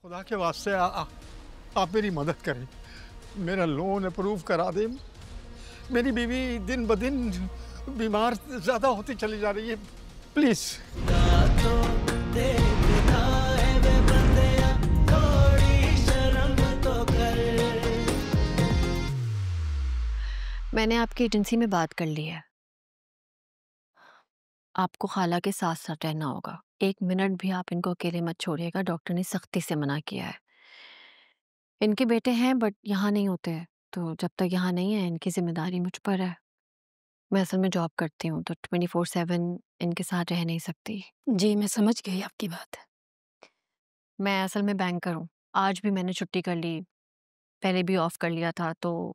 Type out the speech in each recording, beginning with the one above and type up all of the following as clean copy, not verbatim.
खुदा के वास्ते आप मेरी मदद करें, मेरा लोन अप्रूव करा दें। मेरी बीवी दिन ब दिन बीमार ज़्यादा होती चली जा रही है, प्लीज़। मैंने आपकी एजेंसी में बात कर ली है। आपको खाला के साथ साथ रहना होगा। 1 मिनट भी आप इनको अकेले मत छोड़िएगा, डॉक्टर ने सख्ती से मना किया है। इनके बेटे हैं बट यहाँ नहीं होते हैं, तो जब तक यहाँ नहीं है इनकी जिम्मेदारी मुझ पर है। मैं असल में जॉब करती हूँ तो 24/7 इनके साथ रह नहीं सकती। जी, मैं समझ गई आपकी बात। मैं असल में बैंकर हूँ। आज भी मैंने छुट्टी कर ली, पहले भी ऑफ कर लिया था, तो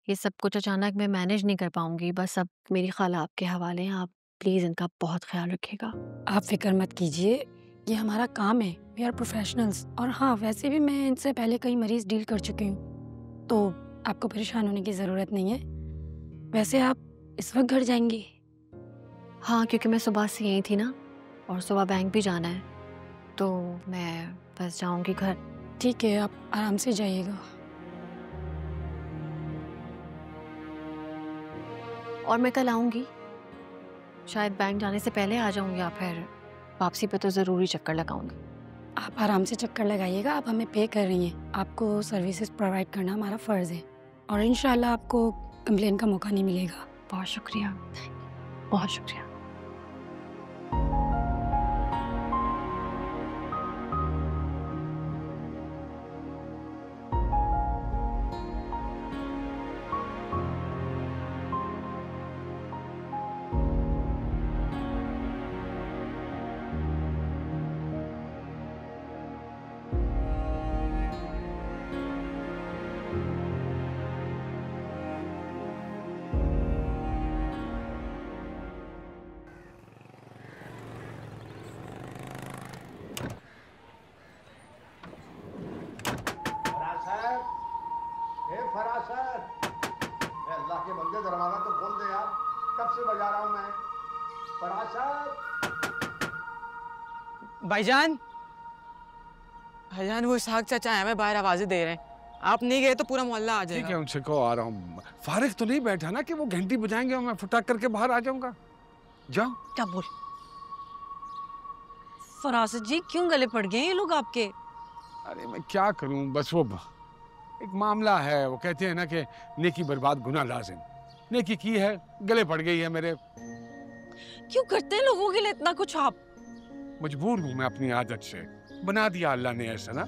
ये सब कुछ अचानक मैं मैनेज नहीं कर पाऊंगी। बस अब मेरी खाला आपके हवाले हैं, आप प्लीज़ इनका बहुत ख्याल रखिएगा। आप फिक्र मत कीजिए, ये हमारा काम है, वी आर प्रोफेशनल्स। और हाँ, वैसे भी मैं इनसे पहले कई मरीज डील कर चुकी हूँ, तो आपको परेशान होने की ज़रूरत नहीं है। वैसे आप इस वक्त घर जाएंगी? हाँ, क्योंकि मैं सुबह से यही थी ना, और सुबह बैंक भी जाना है, तो मैं बस जाऊंगी घर। ठीक है, आप आराम से जाइएगा। और मैं कल आऊंगी, शायद बैंक जाने से पहले आ जाऊंगी या फिर वापसी पे तो ज़रूरी चक्कर लगाऊंगी। आप आराम से चक्कर लगाइएगा। आप हमें पे कर रही हैं, आपको सर्विसेज प्रोवाइड करना हमारा फ़र्ज़ है, और इंशाल्लाह आपको कंप्लेन का मौका नहीं मिलेगा। बहुत शुक्रिया, बहुत शुक्रिया। अल्लाह के बंदे, दरवाजा तो खोल दे यार, कब से बजा रहा हूं मैं। फराज साहब। भाईजान, भाईजान वो इसहाक चाचा हमें बाहर आवाजें दे रहे हैं, आप नहीं गए तो पूरा मोहल्ला आ जाएगा। ठीक है, उनसे कहो आ रहा हूँ। फारिग तो नहीं बैठा ना कि वो घंटी बजाएंगे और मैं फटाक करके बाहर आ जाऊंगा। जाओ। क्या बोल फरासत जी, क्यों गले पड़ गए ये लोग आपके? अरे मैं क्या करूं, बस वो एक मामला है। वो कहते हैं ना कि नेकी बर्बाद गुनाह लाजिम। नेकी की है, गले पड़ गई है मेरे। क्यों करते हैं लोगों के लिए इतना कुछ आप? मजबूर हूं मैं अपनी आदत से, बना दिया अल्लाह ने ऐसा ना।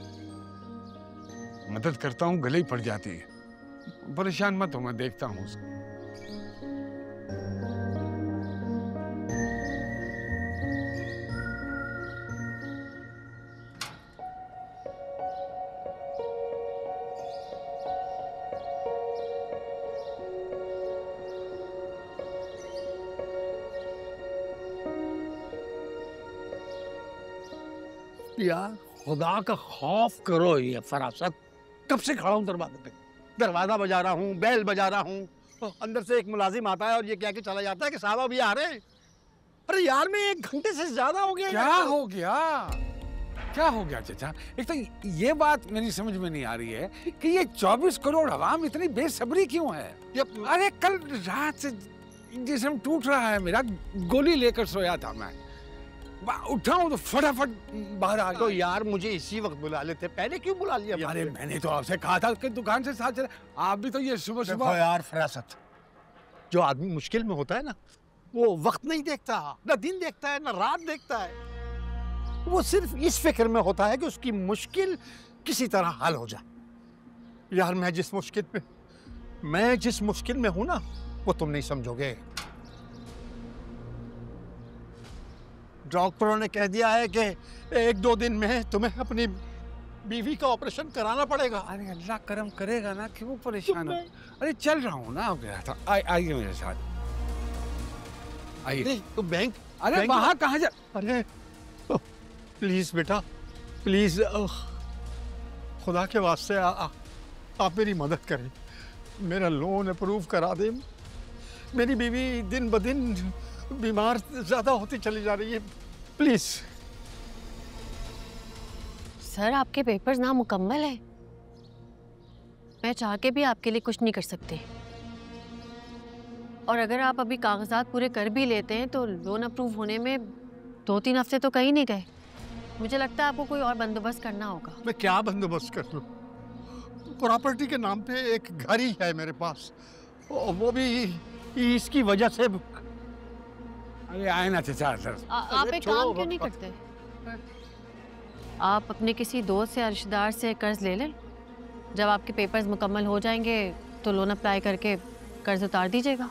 मदद करता हूँ गले ही पड़ जाती है। परेशान मत हो, मैं देखता हूँ उसको। यार खुदा का खौफ करो ये फरासत। कब से खड़ा हूँ दरवाजे पे, दरवाजा बजा रहा हूँ, बेल बजा रहा हूँ, तो अंदर से एक मुलाजिम आता है और ये कह के चला जाता है कि साहब अभी आ रहे हैं। अरे यार, मैं 1 घंटे से ज्यादा हो गया। क्या हो गया? क्या हो गया चाचा? एक तो ये बात मेरी समझ में नहीं आ रही है कि ये 24 करोड़ अवाम इतनी बेसब्री क्यों है? अरे कल रात से जिस्म टूट रहा है मेरा, गोली लेकर सोया था मैं, उठाऊं तो फटाफट बाहर आ गया। तो यार मुझे इसी वक्त बुला लेते, पहले क्यों बुला लिया? अरे मैंने तो आपसे कहा था कि दुकान से साथ चले, आप भी तो ये सुबह सुबह। यार फरासत, जो आदमी मुश्किल में होता है ना, वो वक्त नहीं देखता, ना दिन देखता है ना रात देखता है। वो सिर्फ इस फिक्र में होता है कि उसकी मुश्किल किसी तरह हल हो जाए। यार मैं जिस मुश्किल में हूं ना, वो तुम नहीं समझोगे। डॉक्टरों ने कह दिया है कि 1-2 दिन में तुम्हें अपनी बीवी का ऑपरेशन कराना पड़ेगा। अरे अल्लाह करम करेगा ना, क्यों परेशान हो? अरे चल रहा हूँ ना, हो गया था। आइए मेरे साथ, आइए। तो बैंक, अरे वहाँ कहाँ जा? अरे प्लीज बेटा, प्लीज, खुदा के वास्ते आप मेरी मदद करें, मेरा लोन अप्रूव करा दें। मेरी बीवी दिन ब दिन बीमार ज़्यादा होती चली जा रही है, प्लीज़। सर आपके पेपर्स ना मुकम्मल है, मैं चाह के भी आपके लिए कुछ नहीं कर सकती। और अगर आप अभी कागजात पूरे कर भी लेते हैं तो लोन अप्रूव होने में 2-3 हफ्ते तो कहीं नहीं गए। मुझे लगता है आपको कोई और बंदोबस्त करना होगा। मैं क्या बंदोबस्त कर लूं? प्रॉपर्टी के नाम पे एक घर ही है मेरे पास, वो भी इसकी वजह से। अरे आए ना चाचा सर। आप एक काम क्यों नहीं करते? आप अपने किसी दोस्त या रिश्तेदार से कर्ज ले लें। जब आपके पेपर्स मुकम्मल हो जाएंगे तो लोन अप्लाई करके कर्ज उतार दीजिएगा।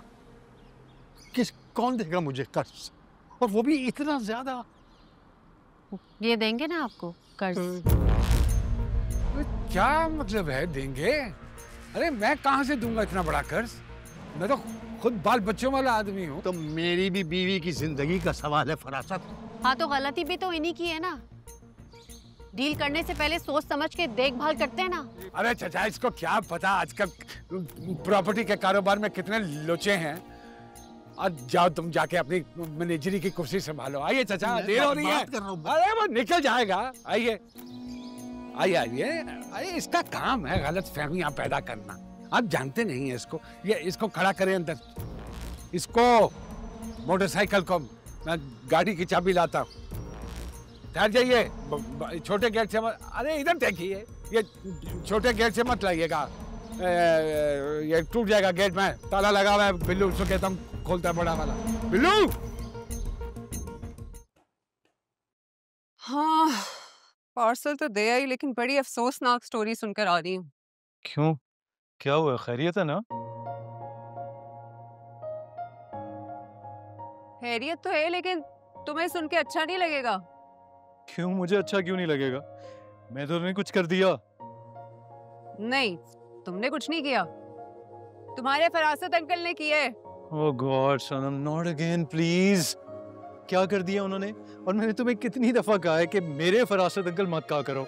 कौन देगा मुझे कर्ज, और वो भी इतना ज्यादा? ये देंगे ना आपको कर्ज। क्या मतलब है देंगे? अरे मैं कहाँ से दूंगा इतना बड़ा कर्ज? मैं तो खुद बाल बच्चों वाला आदमी हूँ। तो मेरी भी बीवी की जिंदगी का सवाल है फरासत। हाँ तो गलती भी तो इन्हीं की है ना। डील करने से पहले सोच समझ के देखभाल करते हैं ना। अरे चाचा इसको क्या पता आजकल प्रॉपर्टी के कारोबार में कितने लोचे हैं। आज जाओ तुम जाके अपनी मैनेजरी की कुर्सी संभालो। आइए चाचा, देर हो रही है। अरे वो निकल जाएगा। आइए आइए आइए आइए, इसका काम है गलत फहमियां पैदा करना। आप जानते नहीं है इसको। ये इसको खड़ा करें अंदर। इसको मोटरसाइकिल को मैं गाड़ी की चाबी लाता हूँ। ठहर जाइए, छोटे गेट से मत। अरे इधर देखिए, ये छोटे गेट से मत लाइएगा, ये टूट जाएगा गेट में। ताला लगा हुआ है। बिल्लू उसको कहता हूँ खोलता है बड़ा वाला। बिल्लू। हाँ, पार्सल तो दे आई, लेकिन बड़ी अफसोसनाक स्टोरी सुनकर आ रही हूँ। क्यों, क्या हुआ? खैरियत है ना? खैरियत तो है, लेकिन तुम्हें सुन के अच्छा नहीं लगेगा। क्यों, मुझे अच्छा क्यों नहीं लगेगा? मैं तो नहीं कुछ कर दिया। नहीं, तुमने कुछ नहीं किया, तुम्हारे फरासत अंकल ने किया है। Oh god Sanam, not again please. क्या कर दिया उन्होंने? और मैंने तुम्हें कितनी दफा कहा है कि मेरे फरासत अंकल मत कहा करो।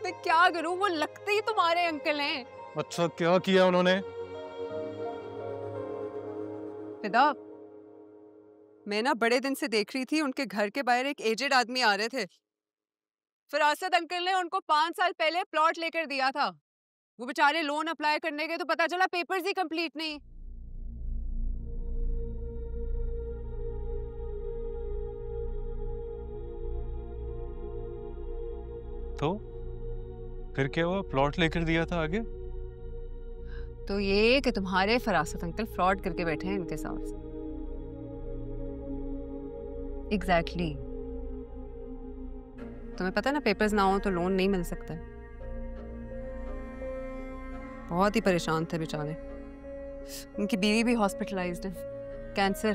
मैं क्या करूं, वो लगते ही तुम्हारे अंकल हैं। अच्छा, क्या किया उन्होंने? फिदा, मैं ना बड़े दिन से देख रही थी, उनके घर के बाहर एक एजेड आदमी आ रहे थे। फरासत अंकल ने उनको 5 साल पहले प्लॉट लेकर दिया था। वो बेचारे लोन अप्लाई करने गए तो पता चला पेपर्स ही कंप्लीट नहीं। तो फिर क्या हुआ? प्लॉट लेकर दिया था, आगे? तो ये कि तुम्हारे फरासत अंकल फ्रॉड करके बैठे हैं इनके साथ। एग्जैक्टली। तुम्हें पता है ना, पेपर्स ना हो तो लोन नहीं मिल सकता। बहुत ही परेशान थे बेचारे। उनकी बीवी भी हॉस्पिटलाइज्ड है, कैंसर।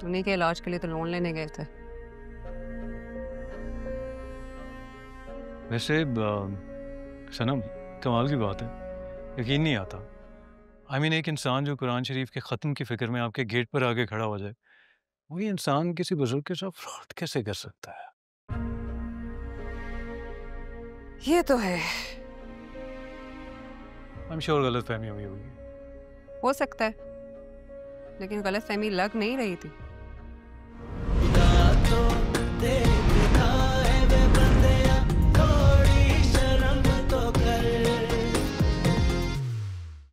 उन्हीं के इलाज के लिए तो लोन लेने गए थे। वैसे सनम, कमाल की बात है, यकीन नहीं आता। I mean, एक इंसान जो कुरान शरीफ के ख़त्म की फ़िक्र में आपके गेट पर आके खड़ा हो जाए, वही इंसान किसी बुजुर्ग के साथ फ्रॉड कैसे कर सकता है? ये तो है। I'm sure गलत फहमी हुई होगी। हो सकता है, लेकिन गलत फहमी लग नहीं रही थी।